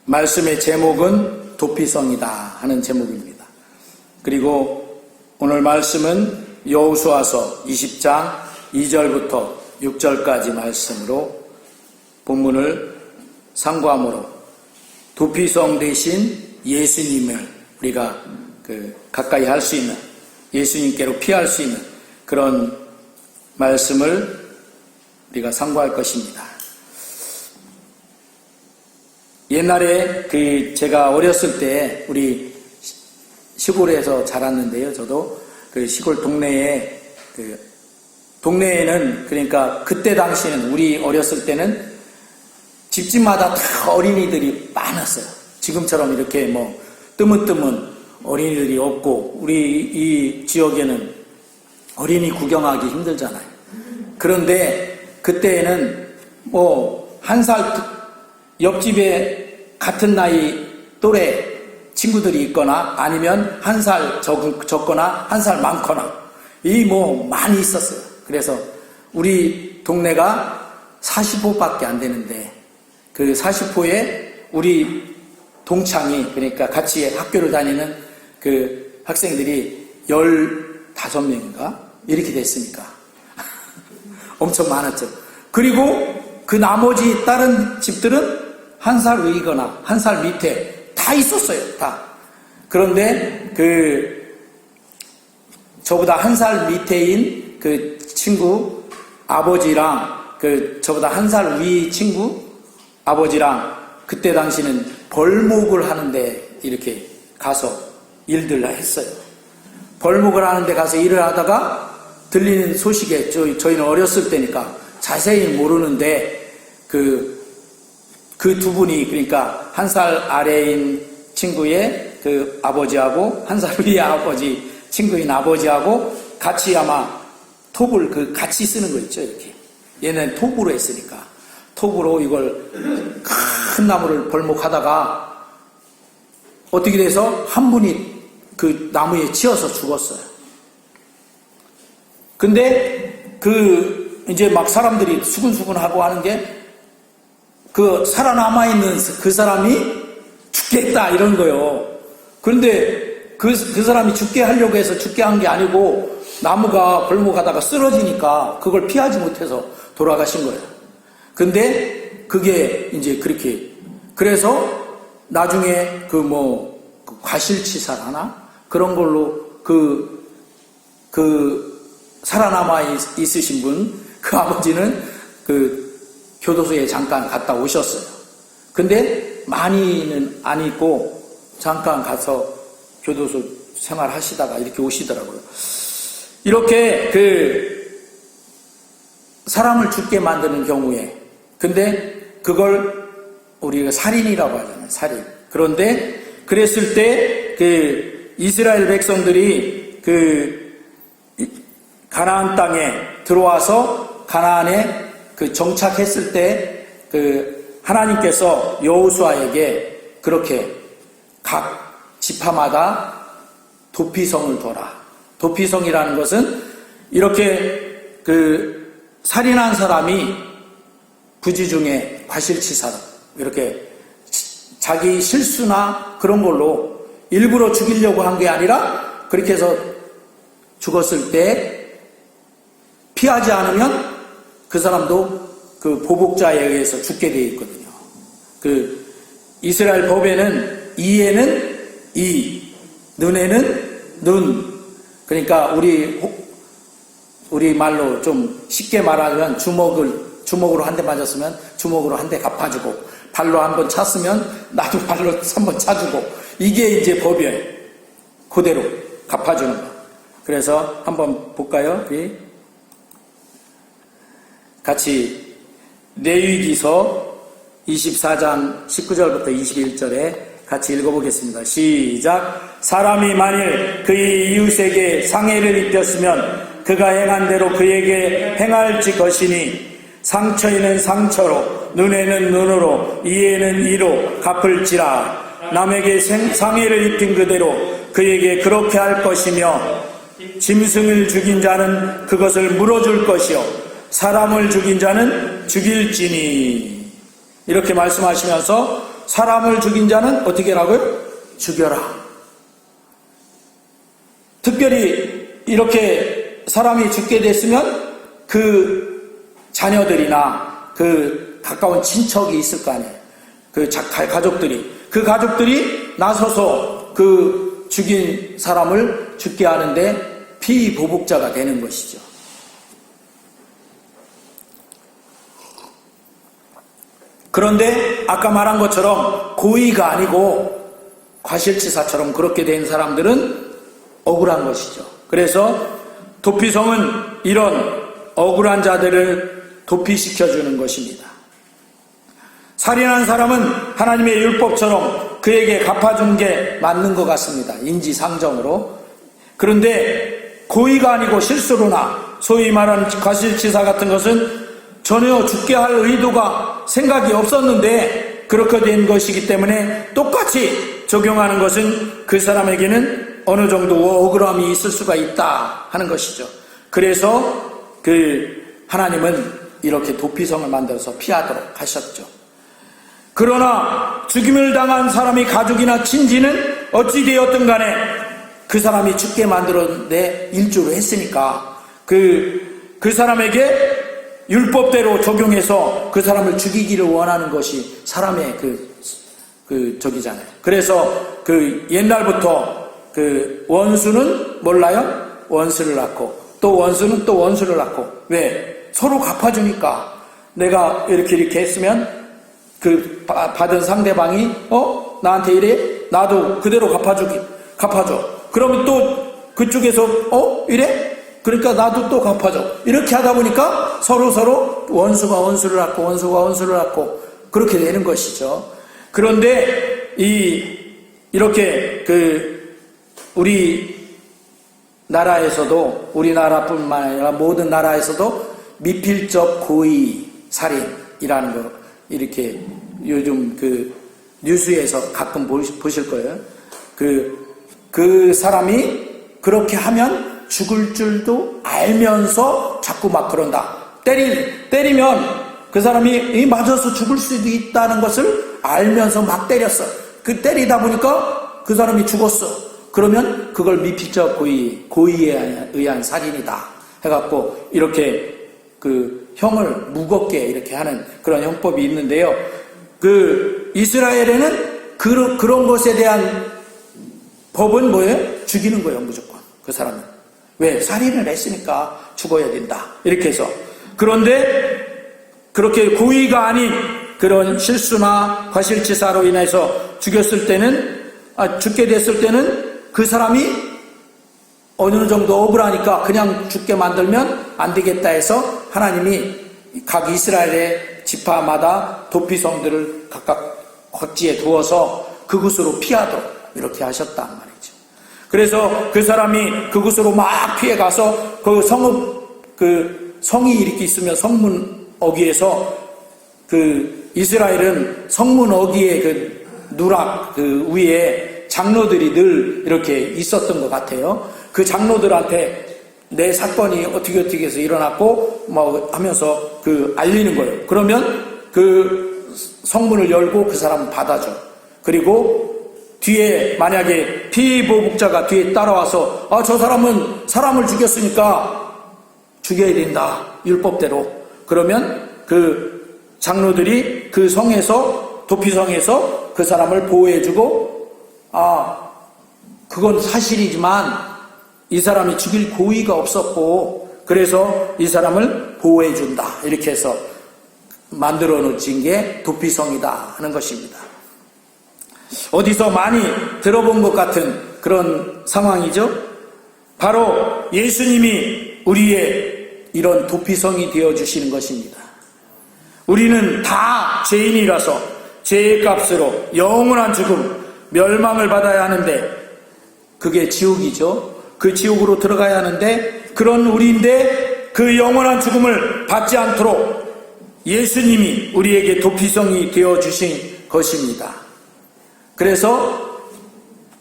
말씀의 제목은 도피성이다 하는 제목입니다. 그리고 오늘 말씀은 여호수아서 20장 2절부터 6절까지 말씀으로 본문을 상고함으로 도피성 대신 예수님을 우리가 가까이 할 수 있는, 예수님께로 피할 수 있는 그런 말씀을 우리가 상고할 것입니다. 옛날에 제가 어렸을 때 우리 시골에서 자랐는데요. 저도 그 시골 동네에는 그러니까 그때 당시에는 우리 어렸을 때는 집집마다 다 어린이들이 많았어요. 지금처럼 이렇게 뭐 뜨문뜨문 어린이들이 없고 우리 이 지역에는 어린이 구경하기 힘들잖아요. 그런데 그때에는 뭐 한 살 옆집에 같은 나이 또래 친구들이 있거나 아니면 한 살 적거나 한 살 많거나 뭐 많이 있었어요. 그래서 우리 동네가 40호밖에 안 되는데 그 40호에 우리 동창이 그러니까 같이 학교를 다니는 그 학생들이 15명인가 이렇게 됐으니까 엄청 많았죠. 그리고 그 나머지 다른 집들은 한 살 위거나 한 살 밑에 다 있었어요. 다. 그런데 저보다 한 살 밑에인 그 친구 아버지랑 저보다 한 살 위 친구 아버지랑 그때 당시는 벌목을 하는데 이렇게 가서 일들 했어요. 벌목을 하는데 가서 일을 하다가 들리는 소식에 저희는 어렸을 때니까 자세히 모르는데 그 두 분이 그러니까 한 살 아래인 친구의 그 아버지하고 한 살 위의 친구인 아버지하고 같이 아마 톱을 같이 쓰는 거 있죠. 이렇게 얘는 톱으로 했으니까 톱으로 이걸 큰 나무를 벌목하다가 어떻게 돼서 한 분이 그 나무에 치여서 죽었어요. 근데 이제 막 사람들이 수근수근하고 하는 게 살아남아있는 그 사람이 죽겠다 이런 거예요. 그런데 그 사람이 죽게 하려고 해서 죽게 한 게 아니고 나무가 벌목하다가 쓰러지니까 그걸 피하지 못해서 돌아가신 거예요. 근데 그게 이제 그렇게 그래서 나중에 과실치사라나 그런 걸로 살아남아 있으신 분 그 아버지는 교도소에 잠깐 갔다 오셨어요. 근데 많이는 안 있고 잠깐 가서 교도소 생활하시다가 이렇게 오시더라고요. 이렇게 사람을 죽게 만드는 경우에 근데 그걸 우리가 살인이라고 하잖아요. 살인. 그런데 그랬을 때 이스라엘 백성들이 가나안 땅에 들어와서 가나안에 정착했을 때 하나님께서 여호수아에게 그렇게 각 지파마다 도피성을 둬라. 도피성이라는 것은 이렇게 살인한 사람이 부지 중에 과실치사로 이렇게 자기 실수나 그런 걸로 일부러 죽이려고 한 게 아니라 그렇게 해서 죽었을 때 피하지 않으면 그 사람도 보복자에 의해서 죽게 되어 있거든요. 이스라엘 법에는 이에는 이, 눈에는 눈. 그러니까 우리 말로 좀 쉽게 말하면 주먹으로 한 대 맞았으면 주먹으로 한 대 갚아주고 발로 한 번 찼으면 나도 발로 한 번 차주고 이게 이제 법이에요. 그대로 갚아주는 거. 그래서 한번 볼까요? 우리 같이 레위기서 24장 19절부터 21절에 같이 읽어보겠습니다. 시작. 사람이 만일 그의 이웃에게 상해를 입혔으면 그가 행한 대로 그에게 행할지 것이니 상처에는 상처로 눈에는 눈으로 이에는 이로 갚을지라. 남에게 상해를 입힌 그대로 그에게 그렇게 할 것이며 짐승을 죽인 자는 그것을 물어줄 것이요 사람을 죽인 자는 죽일지니. 이렇게 말씀하시면서 사람을 죽인 자는 어떻게 하라고요? 죽여라. 특별히 이렇게 사람이 죽게 됐으면 그 자녀들이나 그 가까운 친척이 있을 거 아니에요. 그 가족들이 나서서 그 죽인 사람을 죽게 하는데 피보복자가 되는 것이죠. 그런데 아까 말한 것처럼 고의가 아니고 과실치사처럼 그렇게 된 사람들은 억울한 것이죠. 그래서 도피성은 이런 억울한 자들을 도피시켜주는 것입니다. 살인한 사람은 하나님의 율법처럼 그에게 갚아준 게 맞는 것 같습니다. 인지상정으로. 그런데 고의가 아니고 실수로나 소위 말하는 과실치사 같은 것은 전혀 죽게 할 의도가 생각이 없었는데 그렇게 된 것이기 때문에 똑같이 적용하는 것은 그 사람에게는 어느 정도 억울함이 있을 수가 있다 하는 것이죠. 그래서 하나님은 이렇게 도피성을 만들어서 피하도록 하셨죠. 그러나 죽임을 당한 사람이 가족이나 친지는 어찌되었든 간에 그 사람이 죽게 만들었는데 일조를 했으니까 그 사람에게 율법대로 적용해서 그 사람을 죽이기를 원하는 것이 사람의 저기잖아요. 그래서 옛날부터 원수는 몰라요? 원수를 낳고 또 원수는 또 원수를 낳고. 왜? 서로 갚아주니까. 내가 이렇게 했으면 받은 상대방이 나한테 이래? 나도 그대로 갚아줘. 그러면 또 그쪽에서 이래? 그러니까 나도 또 갚아줘. 이렇게 하다 보니까 서로 원수가 원수를 낳고 원수가 원수를 낳고 그렇게 되는 것이죠. 그런데 이렇게 우리나라뿐만 아니라 모든 나라에서도 미필적 고의 살인이라는 거 이렇게 요즘 뉴스에서 가끔 보실 거예요. 그 사람이 그렇게 하면 죽을 줄도 알면서 자꾸 막 그런다. 때리면 그 사람이 맞아서 죽을 수도 있다는 것을 알면서 막 때렸어. 때리다 보니까 그 사람이 죽었어. 그러면 그걸 미필적 고의에 의한 살인이다 해갖고 이렇게 형을 무겁게 이렇게 하는 그런 형법이 있는데요. 이스라엘에는 그런 것에 대한 법은 뭐예요? 죽이는 거예요, 무조건. 그 사람은. 왜? 살인을 했으니까 죽어야 된다. 이렇게 해서. 그런데 그렇게 고의가 아닌 그런 실수나 과실치사로 인해서 죽게 됐을 때는 그 사람이 어느 정도 억울하니까 그냥 죽게 만들면 안 되겠다 해서 하나님이 각 이스라엘의 지파마다 도피성들을 각각 각지에 두어서 그곳으로 피하도록 이렇게 하셨단 말이에요. 그래서 그 사람이 그곳으로 막 피해가서 성이 이렇게 있으면 성문 어귀에서 이스라엘은 성문 어귀의 누락 위에 장로들이 늘 이렇게 있었던 것 같아요. 그 장로들한테 내 사건이 어떻게 해서 일어났고 하면서 알리는 거예요. 그러면 성문을 열고 그 사람을 받아줘. 그리고 뒤에 만약에 피보복자가 뒤에 따라와서 저 사람은 사람을 죽였으니까 죽여야 된다. 율법대로. 그러면 장로들이 도피성에서 그 사람을 보호해주고 그건 사실이지만 이 사람이 죽일 고의가 없었고 그래서 이 사람을 보호해준다. 이렇게 해서 만들어 놓은 게 도피성이다 하는 것입니다. 어디서 많이 들어본 것 같은 그런 상황이죠. 바로 예수님이 우리의 이런 도피성이 되어주시는 것입니다. 우리는 다 죄인이라서 죄의 값으로 영원한 죽음, 멸망을 받아야 하는데 그게 지옥이죠. 그 지옥으로 들어가야 하는데 그런 우리인데 그 영원한 죽음을 받지 않도록 예수님이 우리에게 도피성이 되어주신 것입니다. 그래서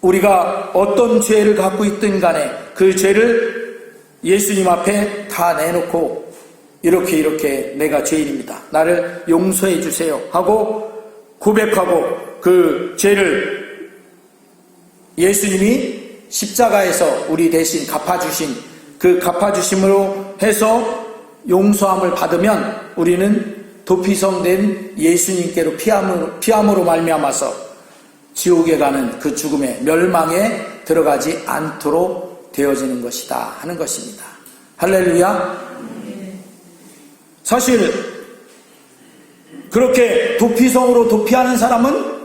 우리가 어떤 죄를 갖고 있든 간에 그 죄를 예수님 앞에 다 내놓고 이렇게 내가 죄인입니다. 나를 용서해 주세요 하고 고백하고 그 죄를 예수님이 십자가에서 우리 대신 갚아주신 그 갚아주심으로 해서 용서함을 받으면 우리는 도피성된 예수님께로 피함으로 말미암아서 지옥에 가는 그 죽음의 멸망에 들어가지 않도록 되어지는 것이다 하는 것입니다. 할렐루야. 사실 그렇게 도피성으로 도피하는 사람은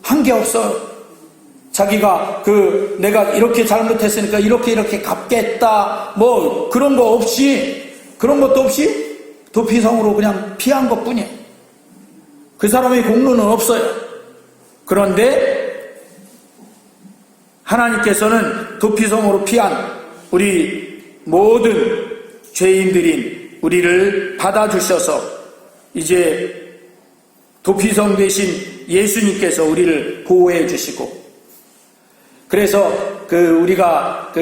한 게 없어. 자기가 내가 이렇게 잘못했으니까 이렇게 갚겠다 뭐 그런 것도 없이 도피성으로 그냥 피한 것 뿐이에요. 그 사람의 공로는 없어요. 그런데 하나님께서는 도피성으로 피한 우리 모든 죄인들인 우리를 받아주셔서 이제 도피성 대신 예수님께서 우리를 보호해 주시고, 그래서 우리가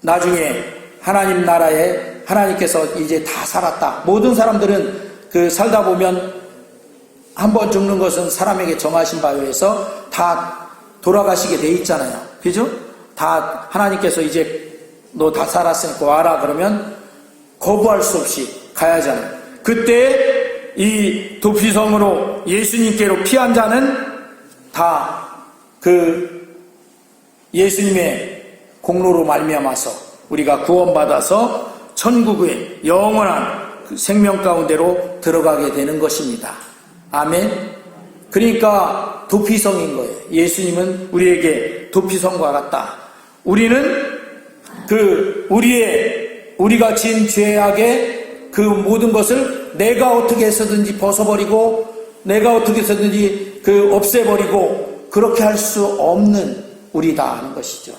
나중에 하나님 나라에 하나님께서 이제 다 살았다. 모든 사람들은 살다 보면 한 번 죽는 것은 사람에게 정하신 바에 의해서 다 돌아가시게 돼 있잖아요. 그죠? 다 하나님께서 이제 너 다 살았으니까 와라 그러면 거부할 수 없이 가야잖아요. 그때 이 도피성으로 예수님께로 피한 자는 다 예수님의 공로로 말미암아서 우리가 구원받아서 천국의 영원한 생명 가운데로 들어가게 되는 것입니다. 아멘. 그러니까 도피성인 거예요. 예수님은 우리에게 도피성과 같다. 우리는 우리가 지은 죄악의 그 모든 것을 내가 어떻게 해서든지 벗어버리고 내가 어떻게 해서든지 없애버리고 그렇게 할 수 없는 우리다 하는 것이죠.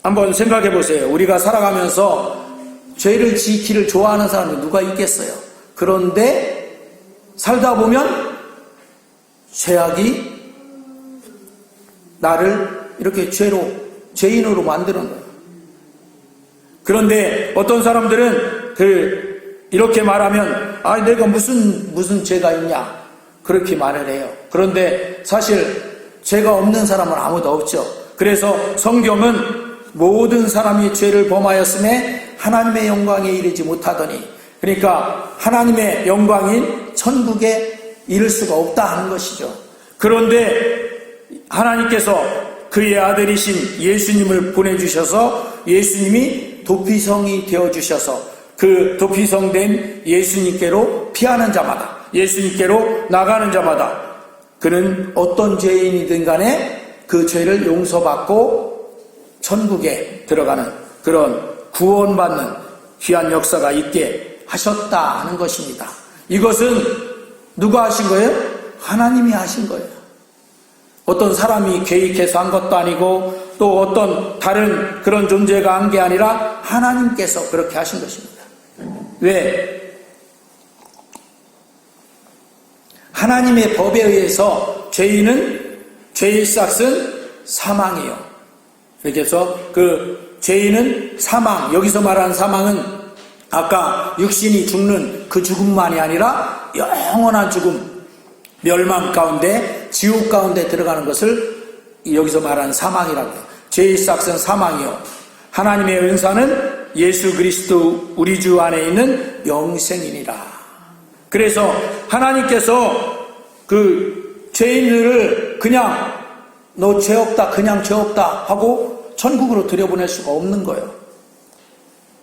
한번 생각해 보세요. 우리가 살아가면서 죄를 지키를 좋아하는 사람이 누가 있겠어요? 그런데 살다 보면 죄악이 나를 이렇게 죄인으로 만드는 거예요. 그런데 어떤 사람들은 이렇게 말하면 내가 무슨 죄가 있냐 그렇게 말을 해요. 그런데 사실 죄가 없는 사람은 아무도 없죠. 그래서 성경은 모든 사람이 죄를 범하였음에 하나님의 영광에 이르지 못하더니, 그러니까 하나님의 영광인 천국에 이를 수가 없다 하는 것이죠. 그런데 하나님께서 그의 아들이신 예수님을 보내주셔서 예수님이 도피성이 되어주셔서 그 도피성된 예수님께로 피하는 자마다, 예수님께로 나가는 자마다 그는 어떤 죄인이든 간에 그 죄를 용서받고 천국에 들어가는 그런 구원받는 귀한 역사가 있게 하셨다 하는 것입니다. 이것은 누가 하신 거예요? 하나님이 하신 거예요. 어떤 사람이 계획해서 한 것도 아니고 또 어떤 다른 그런 존재가 한 게 아니라 하나님께서 그렇게 하신 것입니다. 왜? 하나님의 법에 의해서 죄의 싹은 사망이에요. 그래서 죄인은 사망, 여기서 말하는 사망은 아까 육신이 죽는 그 죽음만이 아니라 영원한 죽음, 멸망 가운데, 지옥 가운데 들어가는 것을 여기서 말하는 사망이라고 해요. 죄의 싹은 사망이요. 하나님의 은사는 예수 그리스도 우리 주 안에 있는 영생이니라. 그래서 하나님께서 죄인들을 그냥 너 죄 없다, 그냥 죄 없다 하고 천국으로 들여보낼 수가 없는 거예요.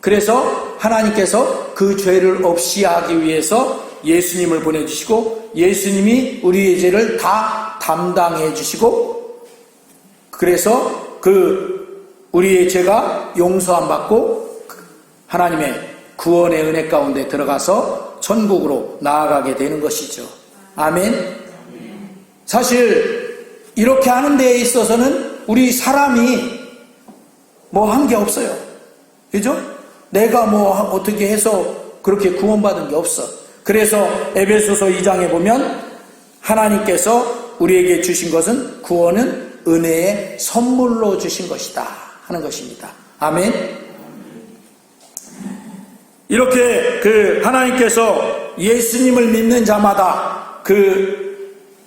그래서 하나님께서 그 죄를 없이 하기 위해서 예수님을 보내주시고 예수님이 우리의 죄를 다 담당해 주시고, 그래서 우리의 죄가 용서함 받고 하나님의 구원의 은혜 가운데 들어가서 천국으로 나아가게 되는 것이죠. 아멘. 사실 이렇게 하는 데에 있어서는 우리 사람이 한 게 없어요. 그죠? 내가 어떻게 해서 그렇게 구원받은 게 없어. 그래서 에베소서 2장에 보면 하나님께서 우리에게 주신 것은 구원은 은혜의 선물로 주신 것이다 하는 것입니다. 아멘. 이렇게 하나님께서 예수님을 믿는 자마다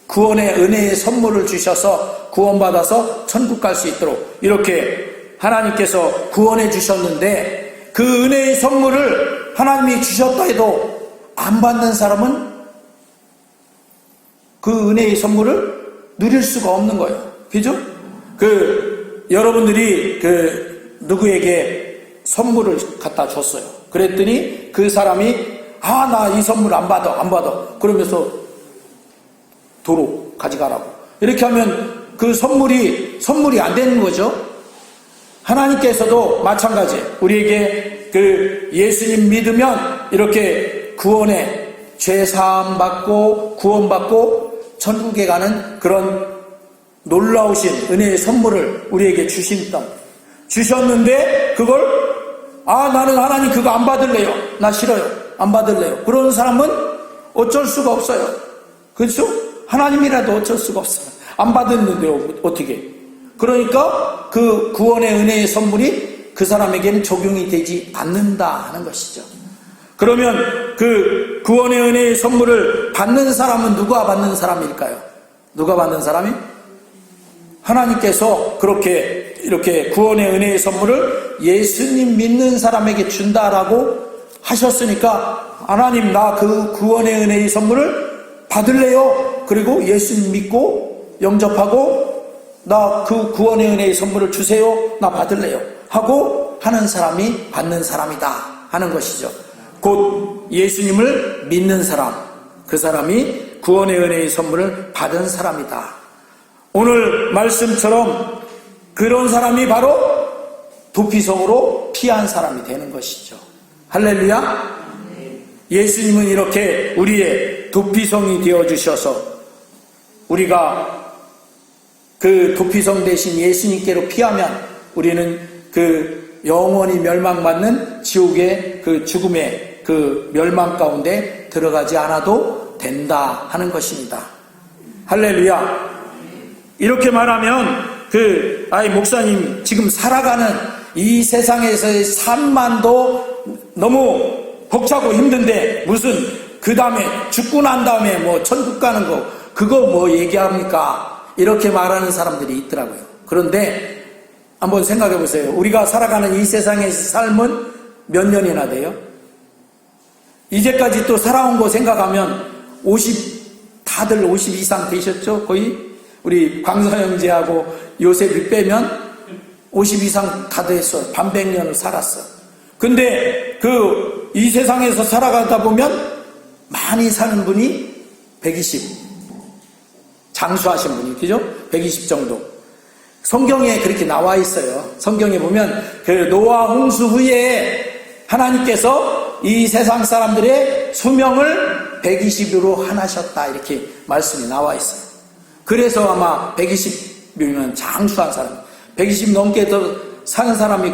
구원의 은혜의 선물을 주셔서 구원받아서 천국 갈 수 있도록 이렇게 하나님께서 구원해 주셨는데, 그 은혜의 선물을 하나님이 주셨다 해도 안 받는 사람은 그 은혜의 선물을 누릴 수가 없는 거예요. 그죠? 여러분들이 누구에게 선물을 갖다 줬어요. 그랬더니 그 사람이 나 이 선물 안 받아 그러면서 도로 가져가라고 이렇게 하면 그 선물이 안 되는 거죠. 하나님께서도 마찬가지, 우리에게 예수님 믿으면 이렇게 구원에 죄 사함 받고 구원받고 천국에 가는 그런 놀라우신 은혜의 선물을 우리에게 주셨는데, 그걸 나는 하나님 그거 안 받을래요, 나 싫어요, 안 받을래요, 그런 사람은 어쩔 수가 없어요. 그렇죠? 하나님이라도 어쩔 수가 없어요. 안 받았는데 어떻게? 그러니까 그 구원의 은혜의 선물이 그 사람에게는 적용이 되지 않는다 하는 것이죠. 그러면 그 구원의 은혜의 선물을 받는 사람은 누가 받는 사람일까요? 누가 받는 사람이? 하나님께서 이렇게 구원의 은혜의 선물을 예수님 믿는 사람에게 준다라고 하셨으니까, 하나님 나 그 구원의 은혜의 선물을 받을래요? 그리고 예수님 믿고 영접하고 나 그 구원의 은혜의 선물을 주세요, 나 받을래요 하고 하는 사람이 받는 사람이다 하는 것이죠. 곧 예수님을 믿는 사람, 그 사람이 구원의 은혜의 선물을 받은 사람이다. 오늘 말씀처럼 그런 사람이 바로 도피성으로 피한 사람이 되는 것이죠. 할렐루야. 예수님은 이렇게 우리의 도피성이 되어주셔서 우리가 그 도피성 대신 예수님께로 피하면 우리는 영원히 멸망받는 지옥의 죽음의 멸망 가운데 들어가지 않아도 된다 하는 것입니다. 할렐루야. 이렇게 말하면 목사님 지금 살아가는 이 세상에서의 삶만도 너무 벅차고 힘든데 무슨 그 다음에 죽고 난 다음에 천국 가는 거 그거 얘기합니까? 이렇게 말하는 사람들이 있더라고요. 그런데 한번 생각해 보세요. 우리가 살아가는 이 세상의 삶은 몇 년이나 돼요? 이제까지 또 살아온 거 생각하면 다들 50 이상 되셨죠? 거의 우리 광서 형제하고 요셉이 빼면 50 이상 다 됐어요. 반백년을 살았어. 근데 이 세상에서 살아가다 보면 많이 사는 분이 120 장수하신 분이, 그죠? 120 정도. 성경에 그렇게 나와 있어요. 성경에 보면 노아 홍수 후에 하나님께서 이 세상 사람들의 수명을 120으로 하나셨다 이렇게 말씀이 나와 있어요. 그래서 아마 120이면 장수한 사람, 120 넘게 더 사는 사람이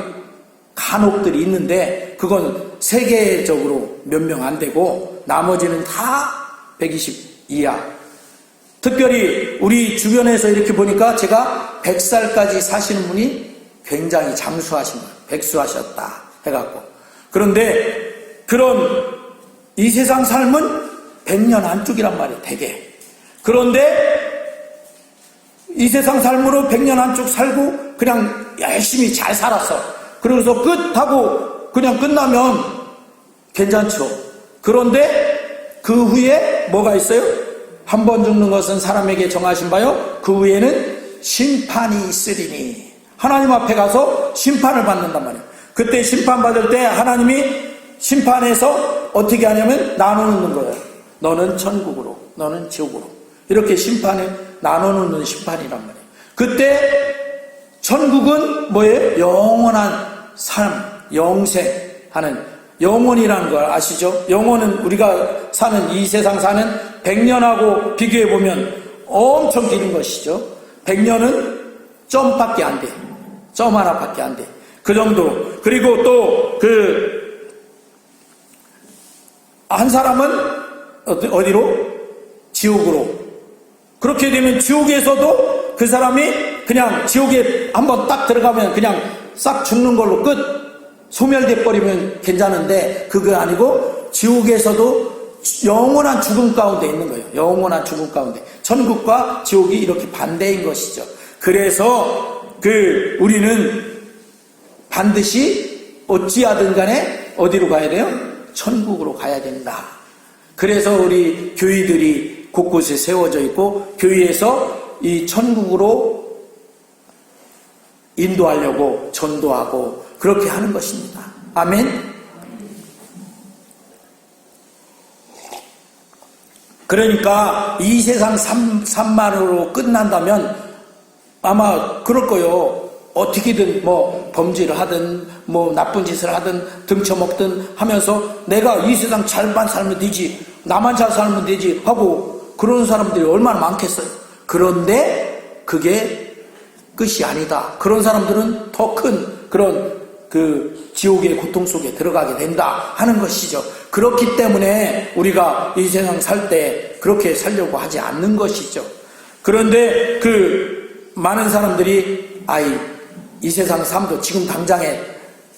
간혹들이 있는데 그건 세계적으로 몇 명 안 되고 나머지는 다 120 이하. 특별히 우리 주변에서 이렇게 보니까 제가 100살까지 사시는 분이 굉장히 장수하신 거예요. 백수하셨다 해갖고. 그런데 이 세상 삶은 100년 안쪽이란 말이에요, 되게. 그런데 이 세상 삶으로 100년 안쪽 살고 그냥 열심히 잘 살았어. 그러고서 끝하고 그냥 끝나면 괜찮죠. 그런데 그 후에 뭐가 있어요? 한 번 죽는 것은 사람에게 정하신 바요, 그 후에는 심판이 있으리니. 하나님 앞에 가서 심판을 받는단 말이에요. 그때 심판받을 때 하나님이 심판해서 어떻게 하냐면 나눠놓는 거예요. 너는 천국으로, 너는 지옥으로. 이렇게 나눠놓는 심판이란 말이에요. 그때 천국은 뭐예요? 영원한 삶, 영생하는, 영원이라는 걸 아시죠? 영원은 우리가 사는 이 세상 사는 100년하고 비교해보면 엄청 긴 것이죠. 100년은 점밖에 안 돼. 점 하나밖에 안 돼. 그 정도로. 그리고 또 한 사람은 어디로? 지옥으로. 그렇게 되면 지옥에서도 그 사람이 그냥 지옥에 한번 딱 들어가면 그냥 싹 죽는 걸로 끝. 소멸돼 버리면 괜찮은데 그거 아니고 지옥에서도 영원한 죽음 가운데 있는 거예요. 영원한 죽음 가운데. 천국과 지옥이 이렇게 반대인 것이죠. 그래서 우리는 반드시 어찌하든 간에 어디로 가야 돼요? 천국으로 가야 된다. 그래서 우리 교회들이 곳곳에 세워져 있고 교회에서 이 천국으로 인도하려고 전도하고 그렇게 하는 것입니다. 아멘. 그러니까 이 세상 산만으로 끝난다면 아마 그럴 거예요. 어떻게든 뭐 범죄를 하든 뭐 나쁜 짓을 하든 등쳐먹든 하면서 내가 이 세상 잘만 살면 되지, 나만 잘 살면 되지 하고 그런 사람들이 얼마나 많겠어요. 그런데 그게 끝이 아니다. 그런 사람들은 더 큰 그런 지옥의 고통 속에 들어가게 된다 하는 것이죠. 그렇기 때문에 우리가 이 세상 살 때 그렇게 살려고 하지 않는 것이죠. 그런데 많은 사람들이 이 세상 삶도 지금 당장에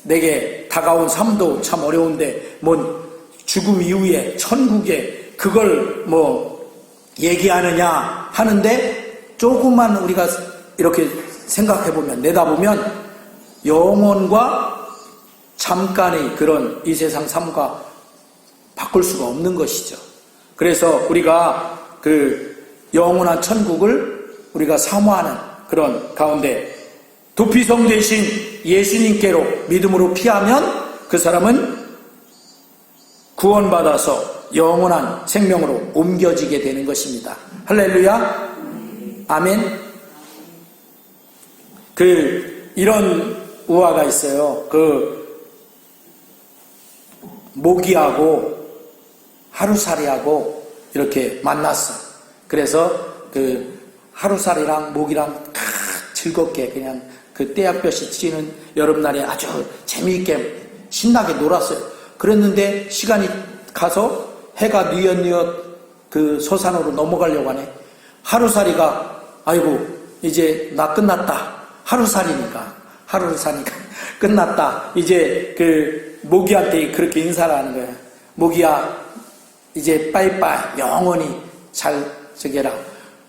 내게 다가온 삶도 참 어려운데 뭔 죽음 이후에 천국에 그걸 뭐 얘기하느냐 하는데 조금만 우리가 이렇게 생각해보면 내다보면 영혼과 잠깐의 그런 이 세상 삶과 바꿀 수가 없는 것이죠. 그래서 우리가 영원한 천국을 우리가 사모하는 그런 가운데 도피성 되신 예수님께로 믿음으로 피하면 그 사람은 구원받아서 영원한 생명으로 옮겨지게 되는 것입니다. 할렐루야. 아멘. 이런 우화가 있어요. 모기하고 하루살이하고 이렇게 만났어. 그래서 하루살이랑 모기랑 즐겁게 그냥 떼약볕이 찌는 여름날에 아주 재미있게 신나게 놀았어요. 그랬는데 시간이 가서 해가 뉘엿뉘엿 서산으로 넘어가려고 하네. 하루살이가 아이고 이제 나 끝났다. 하루살이니까 끝났다. 이제 모기한테 그렇게 인사를 하는 거예요. 모기야 이제 빠이빠이 영원히 잘 저게라.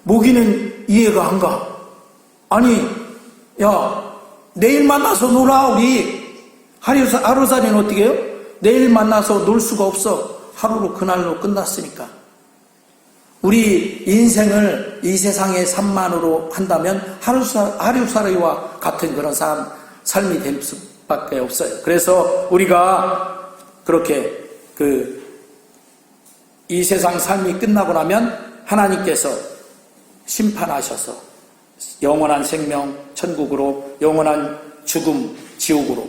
모기는 이해가 안 가. 아니 야 내일 만나서 놀아. 우리 하루살이는 어떻게 해요? 내일 만나서 놀 수가 없어. 하루로 그날로 끝났으니까. 우리 인생을 이 세상의 삶만으로 한다면 하루살이와 같은 그런 삶이 될 수밖에 없어요. 그래서 우리가 그렇게 이 세상 삶이 끝나고 나면 하나님께서 심판하셔서 영원한 생명 천국으로, 영원한 죽음 지옥으로.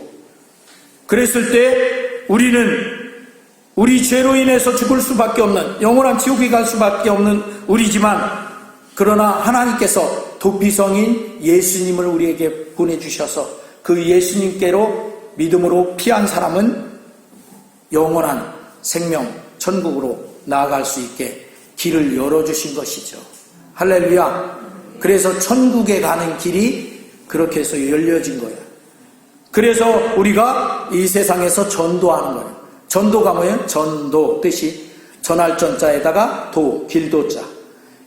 그랬을 때 우리는 우리 죄로 인해서 죽을 수밖에 없는, 영원한 지옥에 갈 수밖에 없는 우리지만, 그러나 하나님께서 도피성인 예수님을 우리에게 보내주셔서 그 예수님께로 믿음으로 피한 사람은 영원한 생명 천국으로 나아갈 수 있게 길을 열어주신 것이죠. 할렐루야. 그래서 천국에 가는 길이 그렇게 해서 열려진 거예요. 그래서 우리가 이 세상에서 전도하는 거예요. 전도가 뭐예요? 전도 뜻이 전할 전자에다가 길도자.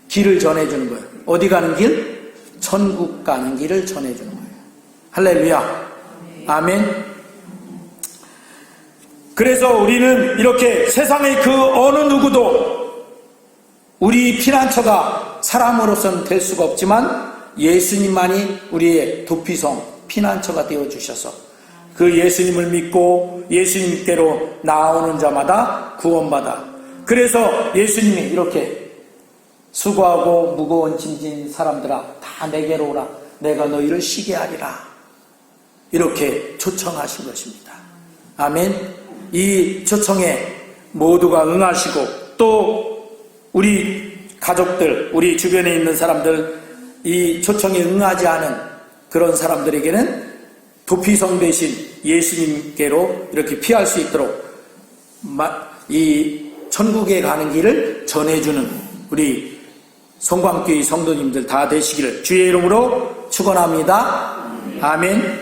길을 전해주는 거예요. 어디 가는 길? 천국 가는 길을 전해주는 거예요. 할렐루야. 아멘. 그래서 우리는 이렇게 세상의 어느 누구도 우리 피난처가 사람으로서는 될 수가 없지만 예수님만이 우리의 도피성, 피난처가 되어주셔서 그 예수님을 믿고 예수님께로 나오는 자마다 구원받아. 그래서 예수님이 이렇게 수고하고 무거운 짐진 사람들아 다 내게로 오라. 내가 너희를 쉬게 하리라. 이렇게 초청하신 것입니다. 아멘. 이 초청에 모두가 응하시고 또 우리 가족들, 우리 주변에 있는 사람들, 이 초청에 응하지 않은 그런 사람들에게는 도피성 대신 예수님께로 이렇게 피할 수 있도록 이 천국에 가는 길을 전해주는 우리 성광교회 성도님들 다 되시기를 주의 이름으로 축원합니다. 아멘.